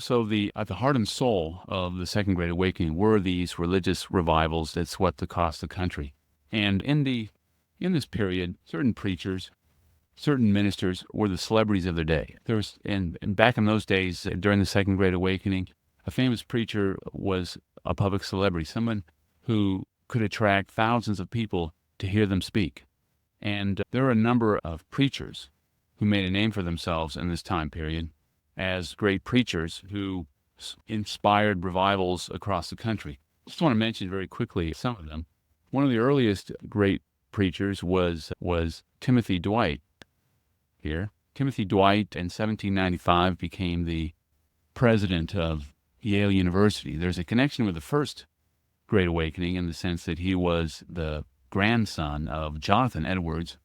So at the heart and soul of the Second Great Awakening were these religious revivals that swept across the country. And in this period, certain preachers, certain ministers were the celebrities of their day. And back in those days, during the Second Great Awakening, a famous preacher was a public celebrity, someone who could attract thousands of people to hear them speak. And there are a number of preachers who made a name for themselves in this time period as great preachers who inspired revivals across the country. Just want to mention very quickly some of them. One of the earliest great preachers was Timothy Dwight here. Timothy Dwight in 1795 became the president of Yale University. There's a connection with the First Great Awakening in the sense that he was the grandson of Jonathan Edwards,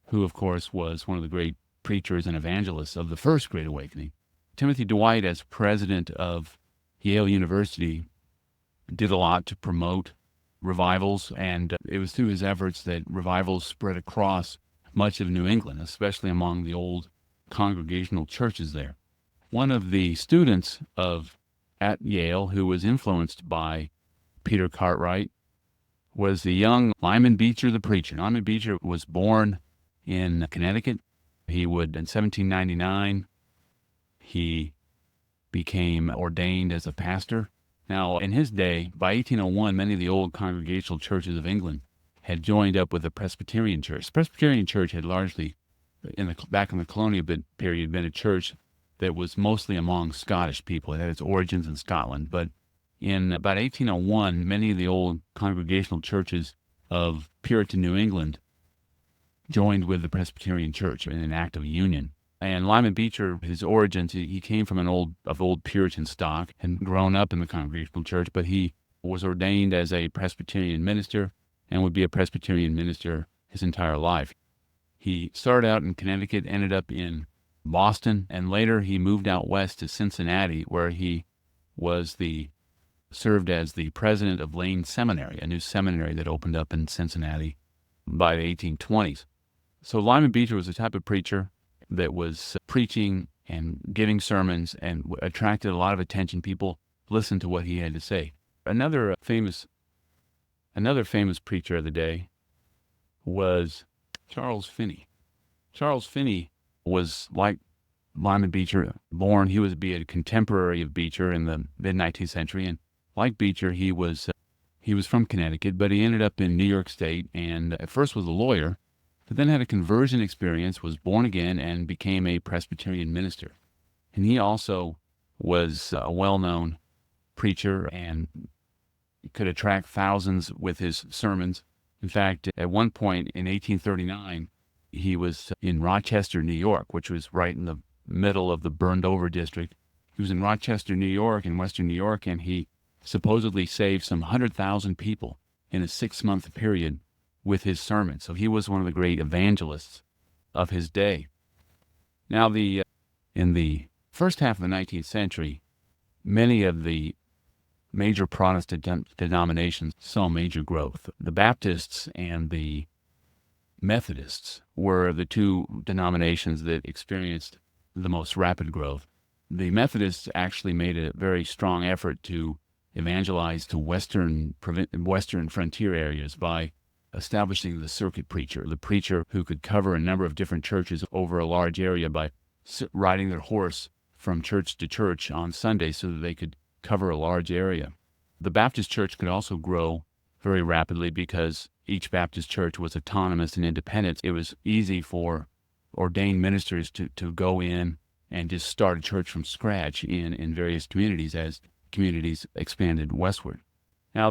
who of course was one of the great preachers and evangelists of the First Great Awakening. Timothy Dwight, as president of Yale University, did a lot to promote revivals, and it was through his efforts that revivals spread across much of New England, especially among the old congregational churches there. One of the students at Yale who was influenced by Peter Cartwright was the young Lyman Beecher the preacher. Lyman Beecher was born in Connecticut. In 1799, he became ordained as a pastor. Now, in his day, by 1801, many of the old congregational churches of England had joined up with the Presbyterian Church. The Presbyterian Church had largely, back in the colonial period, been a church that was mostly among Scottish people. It had its origins in Scotland. But in about 1801, many of the old congregational churches of Puritan New England joined with the Presbyterian Church in an act of union. And Lyman Beecher, his origins, he came from old Puritan stock and grown up in the Congregational Church, but he was ordained as a Presbyterian minister and would be a Presbyterian minister his entire life. He started out in Connecticut, ended up in Boston, and later he moved out west to Cincinnati, where he served as the president of Lane Seminary, a new seminary that opened up in Cincinnati by the 1820s. So Lyman Beecher was the type of preacher that was preaching and giving sermons and attracted a lot of attention. People listened to what he had to say. Another famous preacher of the day was Charles Finney. Charles Finney was like Lyman Beecher, he was a contemporary of Beecher in the mid-19th century, and like Beecher, he was from Connecticut, but he ended up in New York State, and at first was a lawyer, but then had a conversion experience, was born again, and became a Presbyterian minister. And he also was a well-known preacher and could attract thousands with his sermons. In fact, at one point in 1839, he was in Rochester, New York, which was right in the middle of the burned-over district. He was in Rochester, New York, in western New York, and he supposedly saved some 100,000 people in a 6-month period with his sermon. So he was one of the great evangelists of his day. Now, in the first half of the 19th century, many of the major Protestant denominations saw major growth. The Baptists and the Methodists were the two denominations that experienced the most rapid growth. The Methodists actually made a very strong effort to evangelize to western frontier areas by establishing the circuit preacher, the preacher who could cover a number of different churches over a large area by riding their horse from church to church on Sunday so that they could cover a large area. The Baptist church could also grow very rapidly because each Baptist church was autonomous and independent. It was easy for ordained ministers to go in and just start a church from scratch in various communities as communities expanded westward. Now,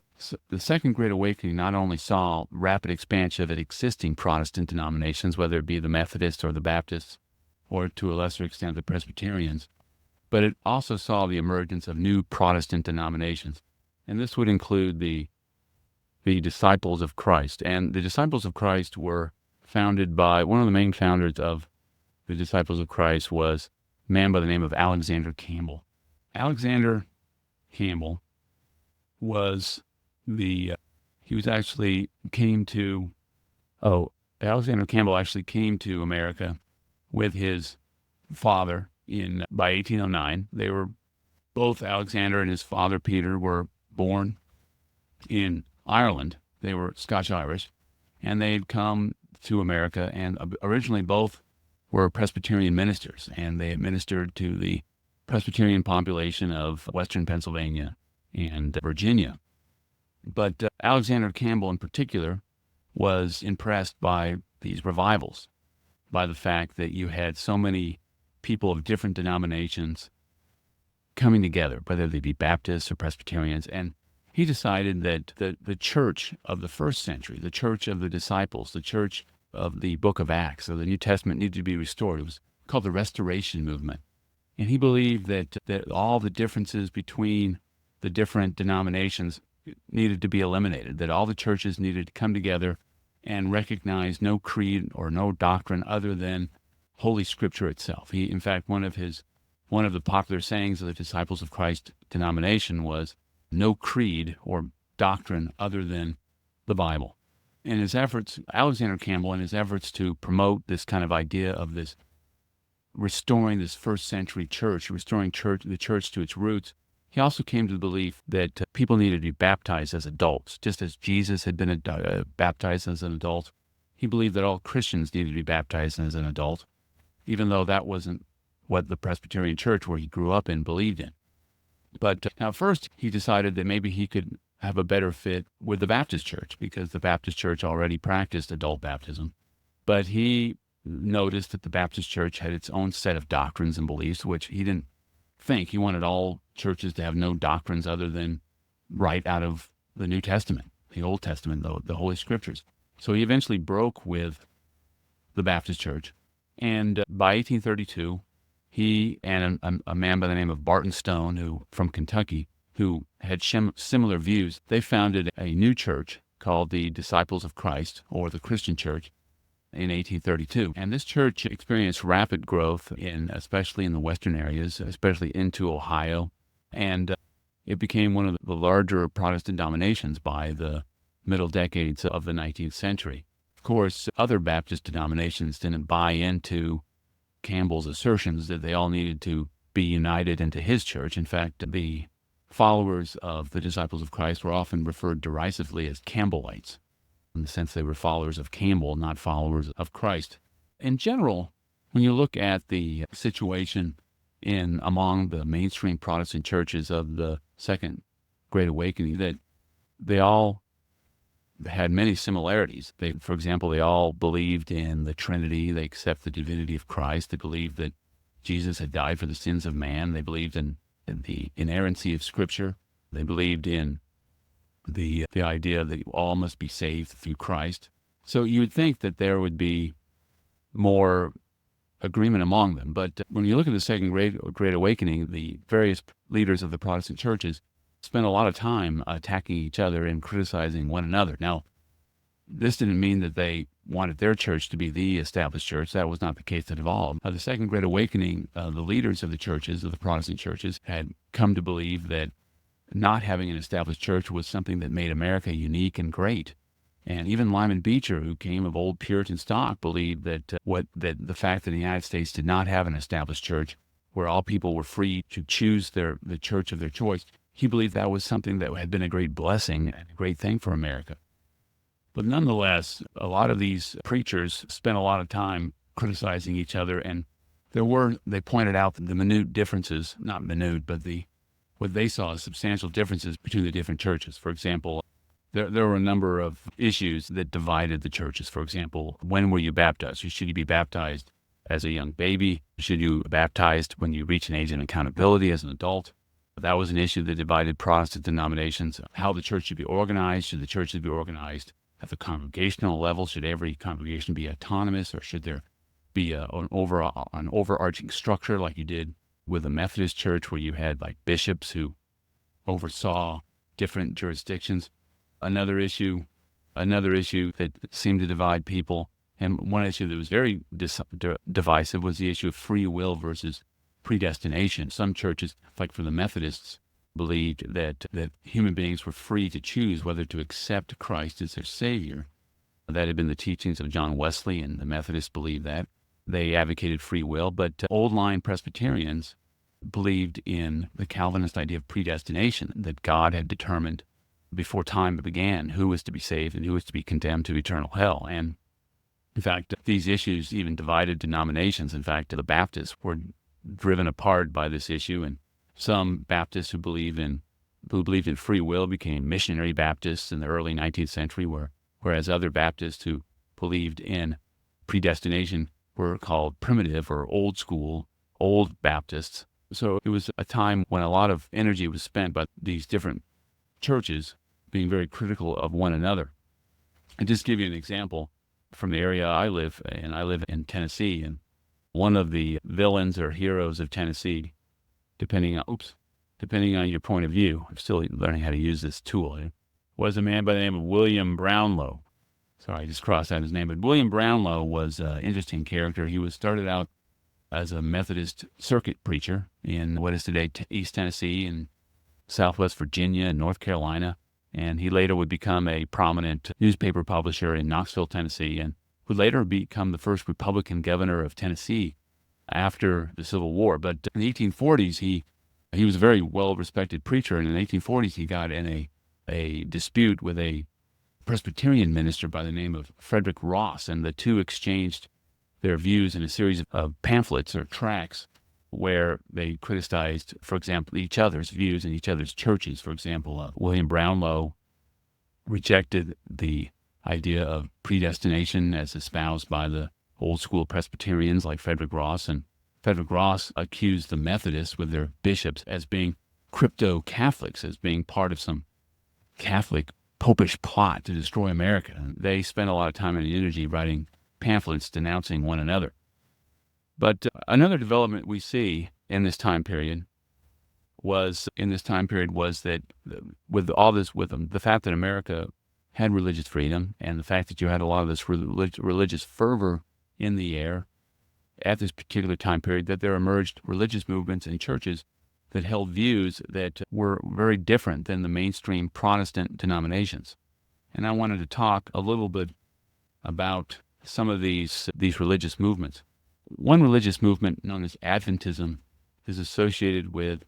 the Second Great Awakening not only saw rapid expansion of existing Protestant denominations, whether it be the Methodists or the Baptists, or to a lesser extent the Presbyterians, but it also saw the emergence of new Protestant denominations. And this would include the Disciples of Christ. And the Disciples of Christ were founded by, one of the main founders of the Disciples of Christ was a man by the name of Alexander Campbell. Alexander Campbell was Alexander Campbell actually came to America with his father by 1809. They were Both Alexander and his father Peter were born in Ireland. They were Scotch-Irish, and they had come to America, and originally both were Presbyterian ministers, and they ministered to the Presbyterian population of western Pennsylvania and Virginia. But Alexander Campbell in particular was impressed by these revivals, by the fact that you had so many people of different denominations coming together, whether they be Baptists or Presbyterians, and he decided that the church of the first century, the church of the disciples, the church of the Book of Acts, so the New Testament, needed to be restored. It was called the Restoration movement. And he believed that all the differences between the different denominations needed to be eliminated, that all the churches needed to come together and recognize no creed or no doctrine other than Holy Scripture itself. In fact, one of the popular sayings of the Disciples of Christ denomination was, no creed or doctrine other than the Bible. In his efforts, Alexander Campbell, in his efforts to promote this kind of idea of this restoring this first century church, restoring the church to its roots, he also came to the belief that people needed to be baptized as adults. Just as Jesus had been baptized as an adult, he believed that all Christians needed to be baptized as an adult, even though that wasn't what the Presbyterian church where he grew up in believed in. But now first he decided that maybe he could have a better fit with the Baptist church, because the Baptist church already practiced adult baptism. But he noticed that the Baptist church had its own set of doctrines and beliefs, which he didn't think. He wanted all churches to have no doctrines other than right out of the New Testament, the Old Testament, the Holy Scriptures. So he eventually broke with the Baptist church. And by 1832, he and a man by the name of Barton Stone, from Kentucky, who had similar views, they founded a new church called the Disciples of Christ, or the Christian Church, in 1832. And this church experienced rapid growth, especially in the western areas, especially into Ohio. And it became one of the larger Protestant denominations by the middle decades of the 19th century. Of course, other Baptist denominations didn't buy into Campbell's assertions that they all needed to be united into his church. In fact, the followers of the Disciples of Christ were often referred derisively as Campbellites, in the sense they were followers of Campbell, not followers of Christ. In general, when you look at the situation among the mainstream Protestant churches of the Second Great Awakening, that they all had many similarities. For example, they all believed in the Trinity. They accept the divinity of Christ. They believed that Jesus had died for the sins of man. They believed in the inerrancy of Scripture. They believed in the idea that all must be saved through Christ. So you would think that there would be more agreement among them. But when you look at the Second Great Awakening, the various leaders of the Protestant churches spent a lot of time attacking each other and criticizing one another. Now, this didn't mean that they wanted their church to be the established church. That was not the case at all. The Second Great Awakening, the leaders of the churches, of the Protestant churches, had come to believe that not having an established church was something that made America unique and great. And even Lyman Beecher, who came of old Puritan stock, believed that the fact that the United States did not have an established church, where all people were free to choose the church of their choice, he believed that was something that had been a great blessing and a great thing for America. But nonetheless, a lot of these preachers spent a lot of time criticizing each other, and they pointed out the minute differences, not minute, but what they saw as substantial differences between the different churches. For example, there were a number of issues that divided the churches. For example, when were you baptized? Should you be baptized as a young baby? Should you be baptized when you reach an age of accountability as an adult? That was an issue that divided Protestant denominations. How the church should be organized. Should the churches be organized at the congregational level? Should every congregation be autonomous, or should there be an overarching structure like you did with the Methodist church, where you had like bishops who oversaw different jurisdictions? Another issue that seemed to divide people, and one issue that was very divisive, was the issue of free will versus predestination. Some churches, like for the Methodists, believed that human beings were free to choose whether to accept Christ as their Savior. That had been the teachings of John Wesley, and the Methodists believed that. They advocated free will, but old-line Presbyterians believed in the Calvinist idea of predestination, that God had determined before time began who was to be saved and who was to be condemned to eternal hell. And in fact, these issues even divided denominations. In fact, the Baptists were driven apart by this issue, and some Baptists who believed in free will became Missionary Baptists in the early 19th century, whereas other Baptists who believed in predestination were called primitive or old school, old Baptists. So it was a time when a lot of energy was spent by these different churches being very critical of one another. And just to give you an example, from the area I live in Tennessee, and one of the villains or heroes of Tennessee, depending on your point of view, I'm still learning how to use this tool, was a man by the name of William Brownlow. Sorry, I just crossed out his name, but William Brownlow was an interesting character. He started out as a Methodist circuit preacher in what is today East Tennessee and Southwest Virginia and North Carolina. And he later would become a prominent newspaper publisher in Knoxville, Tennessee, and would later become the first Republican governor of Tennessee after the Civil War. But in the 1840s, he was a very well-respected preacher, and in the 1840s he got in a dispute with a Presbyterian minister by the name of Frederick Ross, and the two exchanged their views in a series of pamphlets or tracts where they criticized, for example, each other's views in each other's churches. For example, William Brownlow rejected the idea of predestination as espoused by the old school Presbyterians like Frederick Ross, and Frederick Ross accused the Methodists with their bishops as being crypto-Catholics, as being part of some Catholic popish plot to destroy America. And they spent a lot of time and energy writing pamphlets denouncing one another. But another development we see in this time period was that with all this, the fact that America had religious freedom and the fact that you had a lot of this religious fervor in the air at this particular time period, that there emerged religious movements and churches that held views that were very different than the mainstream Protestant denominations. And I wanted to talk a little bit about some of these religious movements. One religious movement known as Adventism is associated with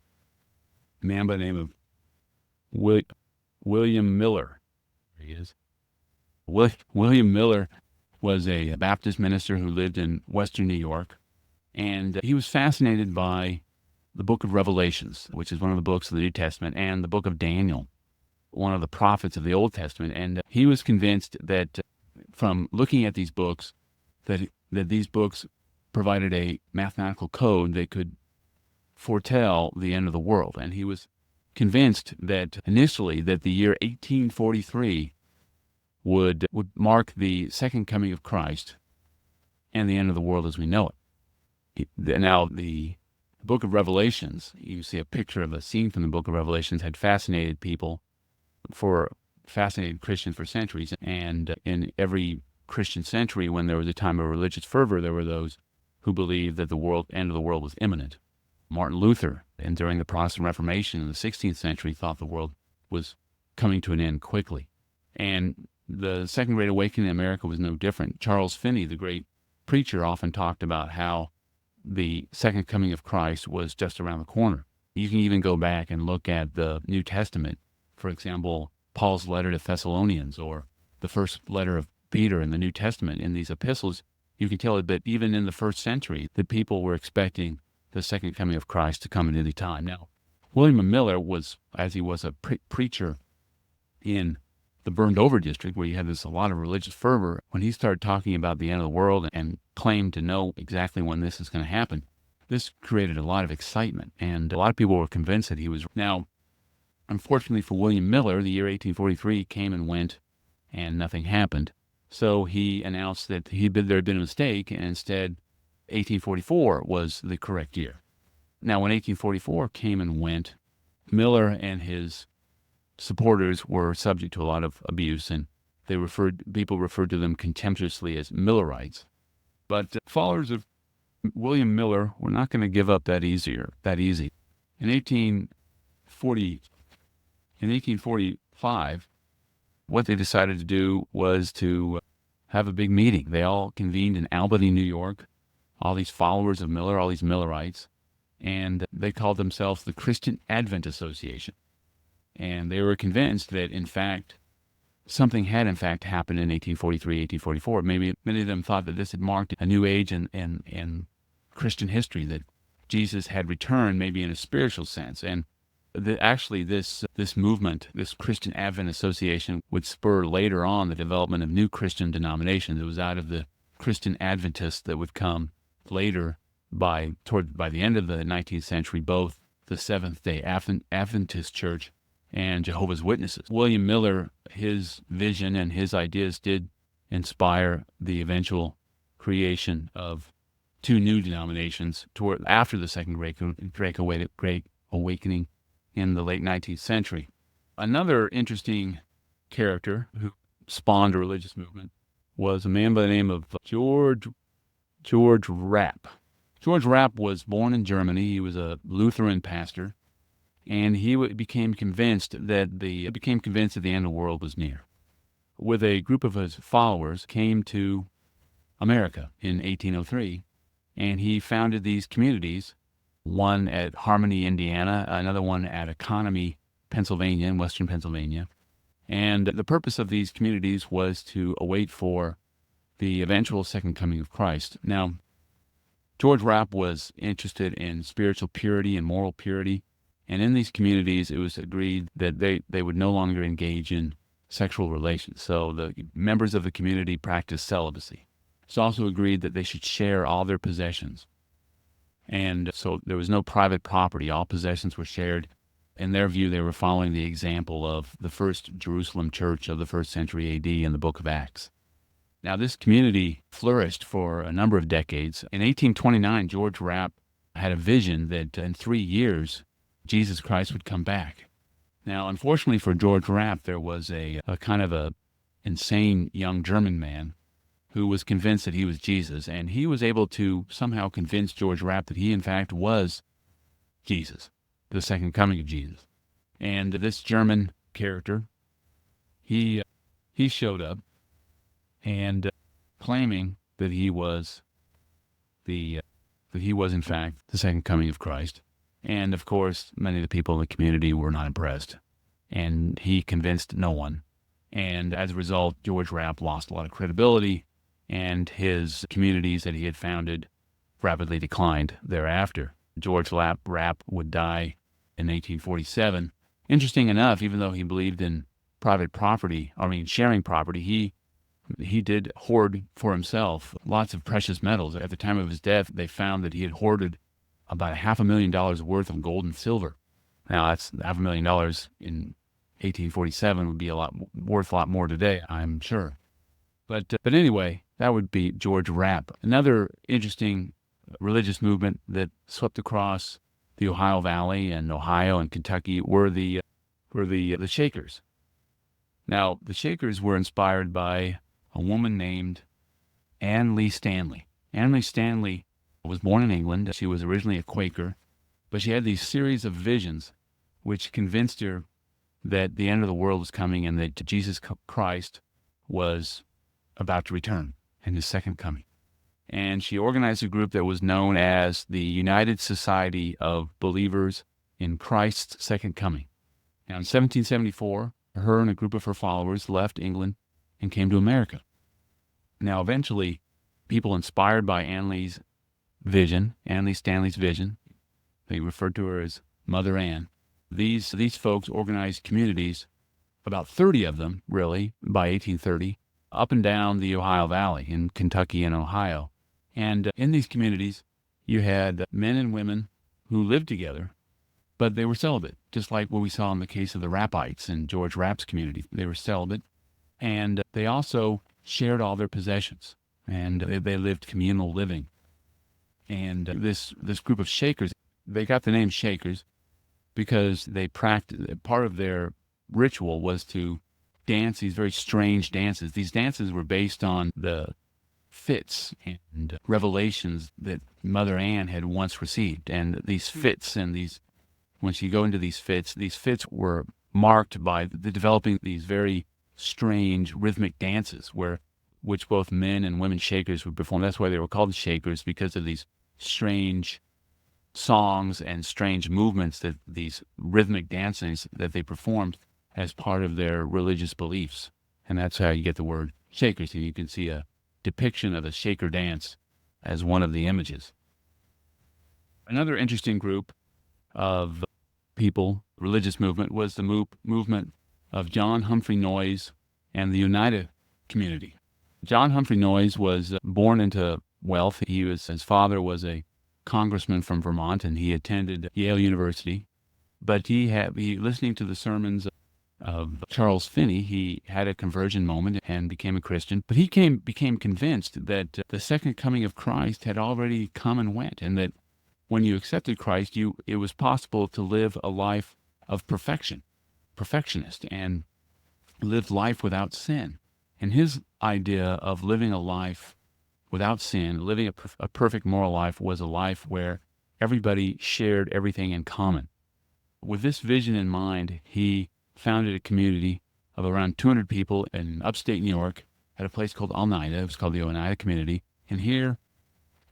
a man by the name of William Miller. There he is. William Miller was a Baptist minister who lived in western New York, and he was fascinated by the Book of Revelations, which is one of the books of the New Testament, and the Book of Daniel, one of the prophets of the Old Testament. And he was convinced that from looking at these books, that these books provided a mathematical code that could foretell the end of the world. And he was convinced that initially that the year 1843 would mark the second coming of Christ and the end of the world as we know it. Now, the Book of Revelations, you see a picture of a scene from the Book of Revelations, had fascinated Christians for centuries. And in every Christian century, when there was a time of religious fervor, there were those who believed that the end of the world was imminent. Martin Luther, and during the Protestant Reformation in the 16th century, thought the world was coming to an end quickly. And the Second Great Awakening in America was no different. Charles Finney, the great preacher, often talked about how the second coming of Christ was just around the corner. You can even go back and look at the New Testament. For example, Paul's letter to Thessalonians, or the first letter of Peter in the New Testament. In these epistles, you can tell that even in the first century, the people were expecting the second coming of Christ to come at any time. Now, William Miller was, as he was a preacher in the burned over district, where you had a lot of religious fervor, when he started talking about the end of the world and claimed to know exactly when this is going to happen, this created a lot of excitement, and a lot of people were convinced that he was. Now, unfortunately for William Miller, the year 1843 came and went, and nothing happened. So he announced that there had been a mistake, and instead 1844 was the correct year. Now, when 1844 came and went, Miller and his supporters were subject to a lot of abuse, and people referred to them contemptuously as Millerites. But followers of William Miller were not going to give up that easy. In 1845, what they decided to do was to have a big meeting. They all convened in Albany, New York, all these followers of Miller, all these Millerites, and they called themselves the Christian Advent Association. And they were convinced that, in fact, something had in fact happened in 1843, 1844. Maybe many of them thought that this had marked a new age in Christian history, that Jesus had returned maybe in a spiritual sense. And actually this movement, this Christian Advent Association, would spur later on the development of new Christian denominations. It was out of the Christian Adventists that would come later by the end of the 19th century, both the Seventh-day Adventist Church and Jehovah's Witnesses. William Miller, his vision and his ideas did inspire the eventual creation of two new denominations after the Second Great Awakening in the late 19th century. Another interesting character who spawned a religious movement was a man by the name of George Rapp. George Rapp was born in Germany. He was a Lutheran pastor, and he became convinced that the end of the world was near. With a group of his followers, came to America in 1803, and he founded these communities, one at Harmony, Indiana, another one at Economy, Pennsylvania, in western Pennsylvania. And the purpose of these communities was to await for the eventual second coming of Christ. Now, George Rapp was interested in spiritual purity and moral purity, and in these communities it was agreed that they would no longer engage in sexual relations. So the members of the community practiced celibacy. It's also agreed that they should share all their possessions. And so there was no private property. All possessions were shared. In their view, they were following the example of the first Jerusalem church of the 1st century A.D. in the Book of Acts. Now, this community flourished for a number of decades. In 1829, George Rapp had a vision that in 3 years, Jesus Christ would come back. Now, unfortunately for George Rapp, there was a kind of a insane young German man who was convinced that he was Jesus, and he was able to somehow convince George Rapp that he, in fact, was Jesus, the second coming of Jesus. And this German character, he showed up and claiming that he was in fact the second coming of Christ. And of course, many of the people in the community were not impressed, and he convinced no one. And as a result, George Rapp lost a lot of credibility, and his communities that he had founded rapidly declined thereafter. George Rapp would die in 1847. Interesting enough, even though he believed in sharing property, he did hoard for himself lots of precious metals. At the time of his death, they found that he had hoarded about $500,000 worth of gold and silver. Now, that's $500,000 in 1847 would be worth a lot more today, I'm sure. But anyway, that would be George Rapp. Another interesting religious movement that swept across the Ohio Valley and Ohio and Kentucky were the Shakers. Now, the Shakers were inspired by a woman named Anne Lee Stanley. Anne Lee Stanley was born in England. She was originally a Quaker, but she had these series of visions which convinced her that the end of the world was coming and that Jesus Christ was about to return in his second coming. And she organized a group that was known as the United Society of Believers in Christ's Second Coming. Now, in 1774, her and a group of her followers left England and came to America. Now, eventually, people inspired by Anne Lee Stanley's vision, they referred to her as Mother Ann. These folks organized communities, about 30 of them, really, by 1830, up and down the Ohio Valley in Kentucky and Ohio. And in these communities, you had men and women who lived together, but they were celibate, just like what we saw in the case of the Rappites in George Rapp's community. They were celibate, and they also shared all their possessions, and they lived communal living. And this group of Shakers, they got the name Shakers because they practiced, part of their ritual was to dance these very strange dances. These dances were based on the fits and revelations that Mother Ann had once received. And these fits and when she go into these fits were marked by the developing these very strange rhythmic dances which both men and women Shakers would perform. That's why they were called Shakers, because of these strange songs and strange movements, that these rhythmic dancings that they performed as part of their religious beliefs. And that's how you get the word Shakers. And you can see a depiction of a Shaker dance as one of the images. Another interesting group of people, religious movement, was the movement of John Humphrey Noyes and the Oneida community. John Humphrey Noyes was born into wealth. His father was a congressman from Vermont, and he attended Yale University. But listening to the sermons of Charles Finney, he had a conversion moment and became a Christian. But he became convinced that the second coming of Christ had already come and went, and that when you accepted Christ, it was possible to live a life of perfectionist, and live life without sin. And his idea of living a life without sin, living a perfect moral life, was a life where everybody shared everything in common. With this vision in mind, he founded a community of around 200 people in upstate New York at a place called Oneida. It was called the Oneida community. And here,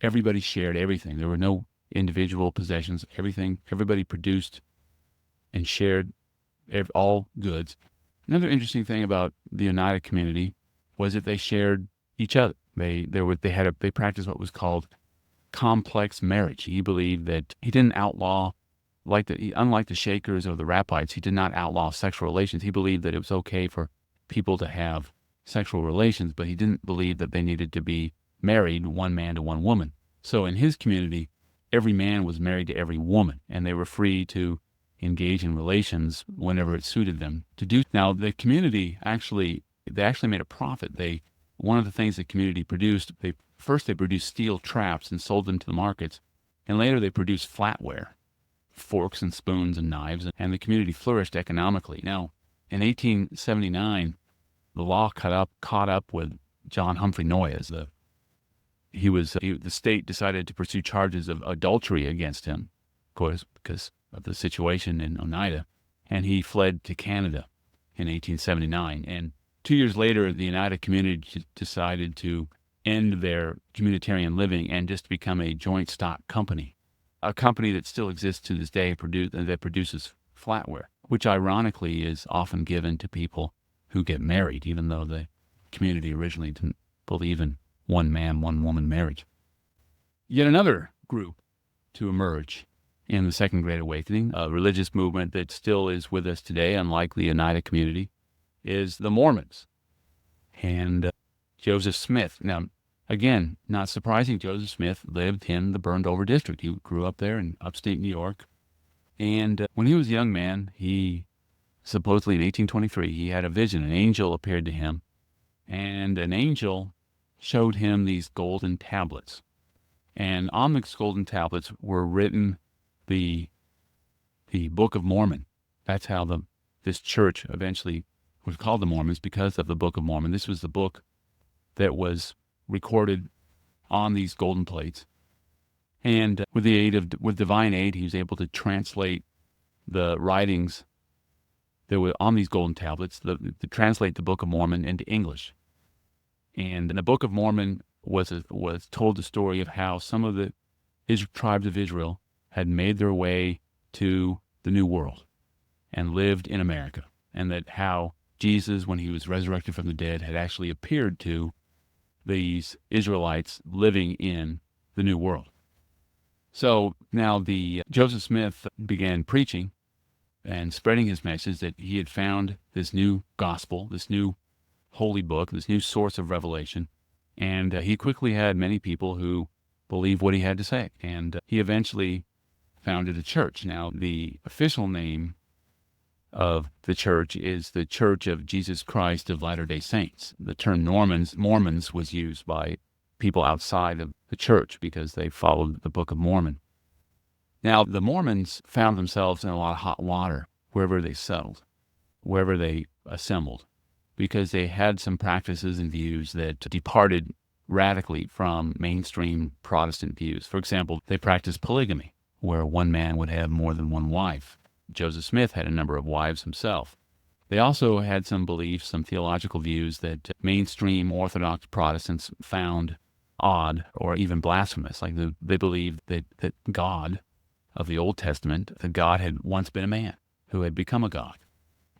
everybody shared everything. There were no individual possessions. Everybody produced and shared all goods. Another interesting thing about the Oneida community was that they shared each other. They practiced what was called complex marriage. He believed that he didn't outlaw, unlike the Shakers or the Rappites, he did not outlaw sexual relations. He believed that it was okay for people to have sexual relations, but he didn't believe that they needed to be married, one man to one woman. So in his community, every man was married to every woman, and they were free to engage in relations whenever it suited them to do. Now, the community actually made a profit. One of the things the community produced, they produced steel traps and sold them to the markets, and later they produced flatware, forks and spoons and knives, and the community flourished economically. Now, in 1879, the law caught up with John Humphrey Noyes. The state decided to pursue charges of adultery against him, of course, because of the situation in Oneida, and he fled to Canada in 1879. And 2 years later, the Oneida community decided to end their communitarian living and just become a joint stock company, a company that still exists to this day that produces flatware, which ironically is often given to people who get married, even though the community originally didn't believe in one man, one woman marriage. Yet another group to emerge in the Second Great Awakening, a religious movement that still is with us today, unlike the Oneida community, is the Mormons and Joseph Smith. Now, again, not surprising, Joseph Smith lived in the burned-over district. He grew up there in upstate New York. And when he was a young man, he supposedly in 1823, he had a vision. An angel appeared to him, and an angel showed him these golden tablets. And on these golden tablets were written the Book of Mormon. That's how this church eventually was called the Mormons, because of the Book of Mormon. This was the book that was recorded on these golden plates. And with divine aid, he was able to translate the writings that were on these golden tablets, to translate the Book of Mormon into English. And in the Book of Mormon was told the story of how some of the tribes of Israel had made their way to the New World and lived in America, and that how Jesus, when he was resurrected from the dead, had actually appeared to these Israelites living in the New World. So now Joseph Smith began preaching and spreading his message that he had found this new gospel, this new holy book, this new source of revelation, and he quickly had many people who believed what he had to say, and he eventually founded a church. Now, the official name of the church is the Church of Jesus Christ of Latter-day Saints. The term Mormons was used by people outside of the church because they followed the Book of Mormon. Now, the Mormons found themselves in a lot of hot water wherever they settled, wherever they assembled, because they had some practices and views that departed radically from mainstream Protestant views. For example, they practiced polygamy, where one man would have more than one wife. Joseph Smith had a number of wives himself. They also had some beliefs, some theological views that mainstream Orthodox Protestants found odd or even blasphemous. Like they believed that God of the Old Testament that God had once been a man who had become a God,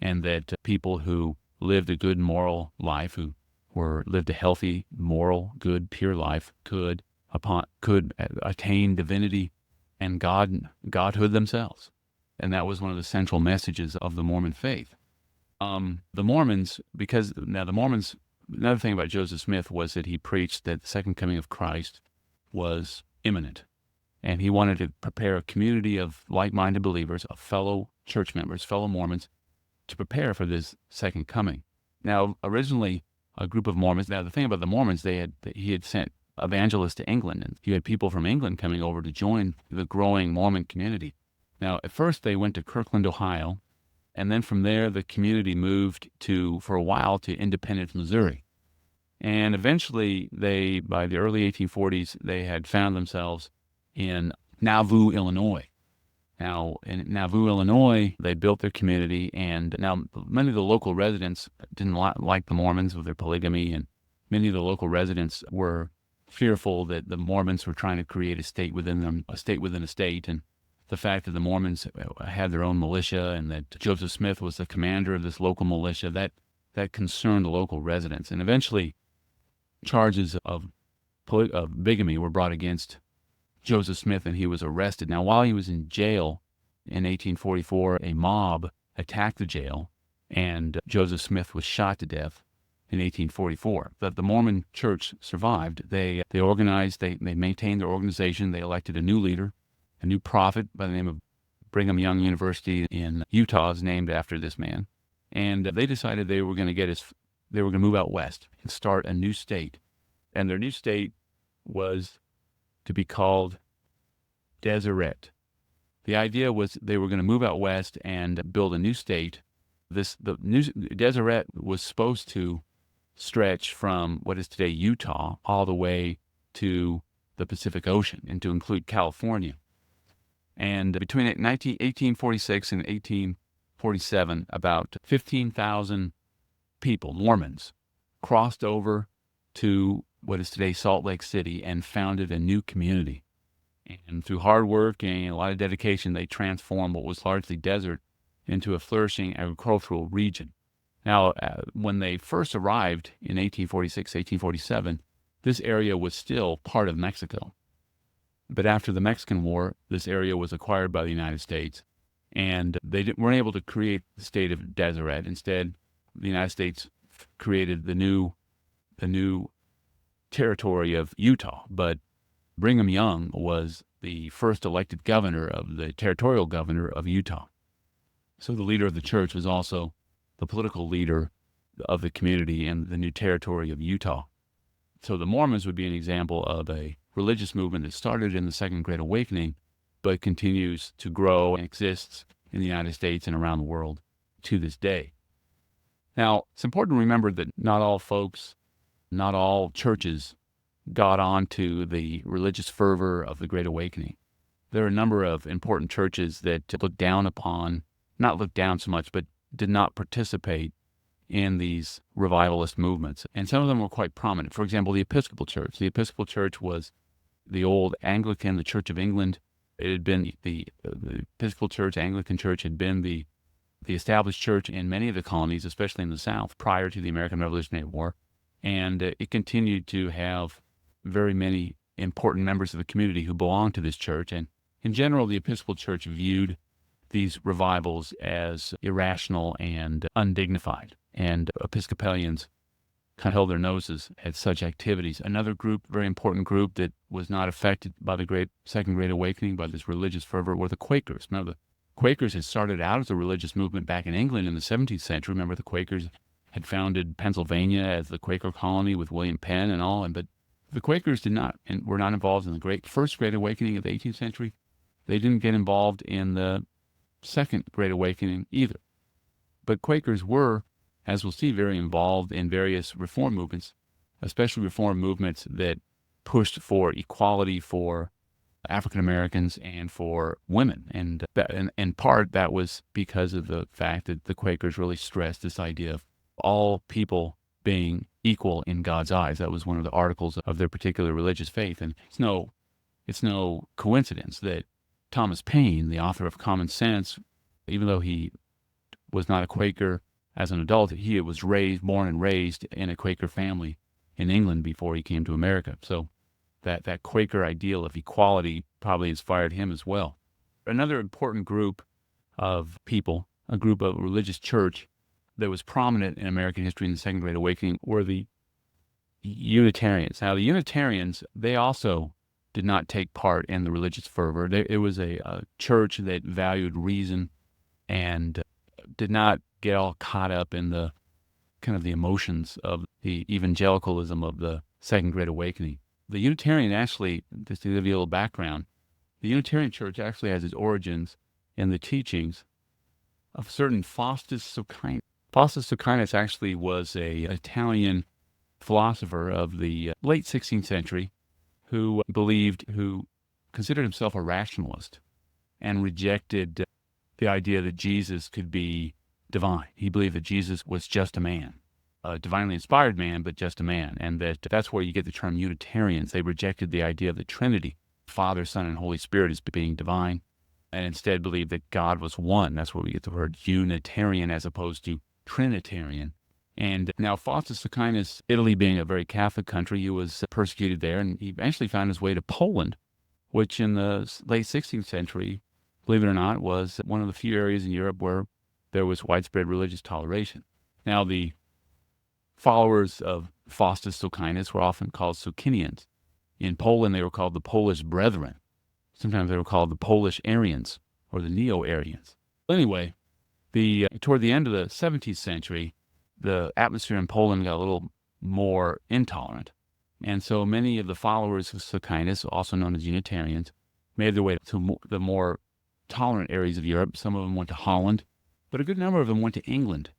and that people who lived a good moral life, who lived a healthy, moral, good, pure life, could attain divinity and godhood themselves. And that was one of the central messages of the Mormon faith. The Mormons, another thing about Joseph Smith was that he preached that the second coming of Christ was imminent. And he wanted to prepare a community of like-minded believers, of fellow church members, fellow Mormons, to prepare for this second coming. Now, originally, a group of Mormons, now the thing about the Mormons, he had sent evangelists to England, and you had people from England coming over to join the growing Mormon community. Now, at first they went to Kirkland, Ohio, and then from there the community moved for a while to Independence, Missouri. And eventually by the early 1840s, they had found themselves in Nauvoo, Illinois. Now, in Nauvoo, Illinois, they built their community, and now many of the local residents didn't like the Mormons with their polygamy, and many of the local residents were fearful that the Mormons were trying to create a state within them, a state within a state, and the fact that the Mormons had their own militia and that Joseph Smith was the commander of this local militia, that concerned the local residents. And eventually, charges of bigamy were brought against Joseph Smith, and he was arrested. Now, while he was in jail in 1844, a mob attacked the jail, and Joseph Smith was shot to death in 1844. But the Mormon Church survived. They organized, they maintained their organization. They elected a new leader, a new prophet by the name of Brigham Young University in Utah is named after this man. And they decided they were going to move out west and start a new state. And their new state was to be called Deseret. The idea was they were going to move out west and build a new state. The new Deseret was supposed to stretch from what is today Utah all the way to the Pacific Ocean and to include California. And between 1846 and 1847, about 15,000 people, Mormons, crossed over to what is today Salt Lake City and founded a new community. And through hard work and a lot of dedication, they transformed what was largely desert into a flourishing agricultural region. Now, when they first arrived in 1846, 1847, this area was still part of Mexico. But after the Mexican War, this area was acquired by the United States, and they weren't able to create the state of Deseret. Instead, the United States created the new territory of Utah. But Brigham Young was the first elected territorial governor of Utah. So the leader of the church was also the political leader of the community in the new territory of Utah. So the Mormons would be an example of a religious movement that started in the Second Great Awakening, but continues to grow and exists in the United States and around the world to this day. Now, it's important to remember that not all churches got on to the religious fervor of the Great Awakening. There are a number of important churches that not looked down so much, but did not participate in these revivalist movements. And some of them were quite prominent. For example, the Episcopal Church. The Episcopal Church was the old Anglican, the Church of England. It had been the Episcopal Church, Anglican Church had been the established church in many of the colonies, especially in the South, prior to the American Revolutionary War. And it continued to have very many important members of the community who belonged to this church. And in general, the Episcopal Church viewed these revivals as irrational and undignified. And Episcopalians kind of held their noses at such activities. Another group, very important group that was not affected by the Second Great Awakening, by this religious fervor, were the Quakers. Now, the Quakers had started out as a religious movement back in England in the 17th century. Remember, the Quakers had founded Pennsylvania as the Quaker colony with William Penn and all. But the Quakers were not involved in the First Great Awakening of the 18th century. They didn't get involved in the Second Great Awakening either. But Quakers were, as we'll see, very involved in various reform movements, especially reform movements that pushed for equality for African Americans and for women. And in part, that was because of the fact that the Quakers really stressed this idea of all people being equal in God's eyes. That was one of the articles of their particular religious faith. And it's no coincidence that Thomas Paine, the author of Common Sense, even though he was not a Quaker as an adult, he was born and raised in a Quaker family in England before he came to America. So that Quaker ideal of equality probably inspired him as well. Another important group of people, a group of religious church that was prominent in American history in the Second Great Awakening, were the Unitarians. Now, the Unitarians, they also did not take part in the religious fervor. It was a church that valued reason and did not get all caught up in the kind of the emotions of the evangelicalism of the Second Great Awakening. The Unitarian actually, just to give you a little background, the Unitarian Church actually has its origins in the teachings of certain Faustus Socinus. Faustus Socinus actually was an Italian philosopher of the late 16th century who considered himself a rationalist and rejected the idea that Jesus could be divine. He believed that Jesus was just a man, a divinely inspired man, but just a man, and that's where you get the term Unitarians. They rejected the idea of the Trinity, Father, Son, and Holy Spirit as being divine, and instead believed that God was one. That's where we get the word Unitarian as opposed to Trinitarian. And now Faustus Socinus, Italy being a very Catholic country, he was persecuted there, and he eventually found his way to Poland, which in the late 16th century, believe it or not, was one of the few areas in Europe where there was widespread religious toleration. Now, the followers of Faustus Socinus were often called Socinians. In Poland, they were called the Polish Brethren. Sometimes they were called the Polish Arians or the Neo-Arians. Anyway, toward the end of the 17th century, the atmosphere in Poland got a little more intolerant. And so many of the followers of Socinus, also known as Unitarians, made their way to the more tolerant areas of Europe. Some of them went to Holland, but a good number of them went to England.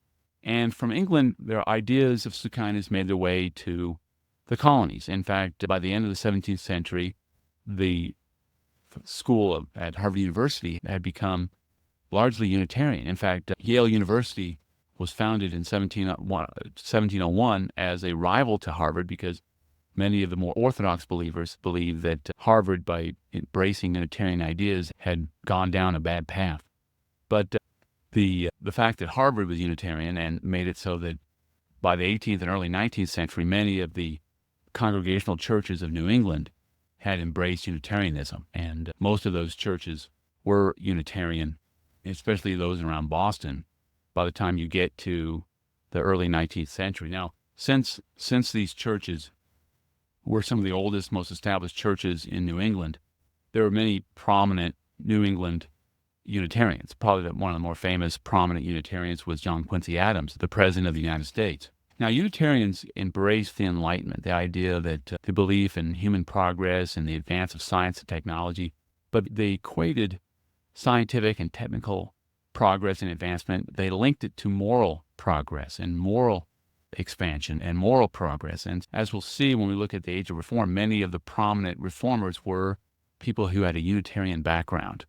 And from England, their ideas of Socinus made their way to the colonies. In fact, by the end of the 17th century, the school at Harvard University had become largely Unitarian. In fact, Yale University was founded in 1701 as a rival to Harvard because many of the more orthodox believers believed that Harvard, by embracing Unitarian ideas, had gone down a bad path. But the fact that Harvard was Unitarian and made it so that by the 18th and early 19th century, many of the congregational churches of New England had embraced Unitarianism, and most of those churches were Unitarian, especially those around Boston, by the time you get to the early 19th century. Now, since these churches were some of the oldest, most established churches in New England, there were many prominent New England Unitarians. Probably one of the more famous prominent Unitarians was John Quincy Adams, the President of the United States. Now, Unitarians embraced the Enlightenment, the idea that the belief in human progress and the advance of science and technology, but they equated scientific and technical progress and advancement, they linked it to moral progress and moral expansion and moral progress. And as we'll see when we look at the Age of Reform, many of the prominent reformers were people who had a Unitarian background.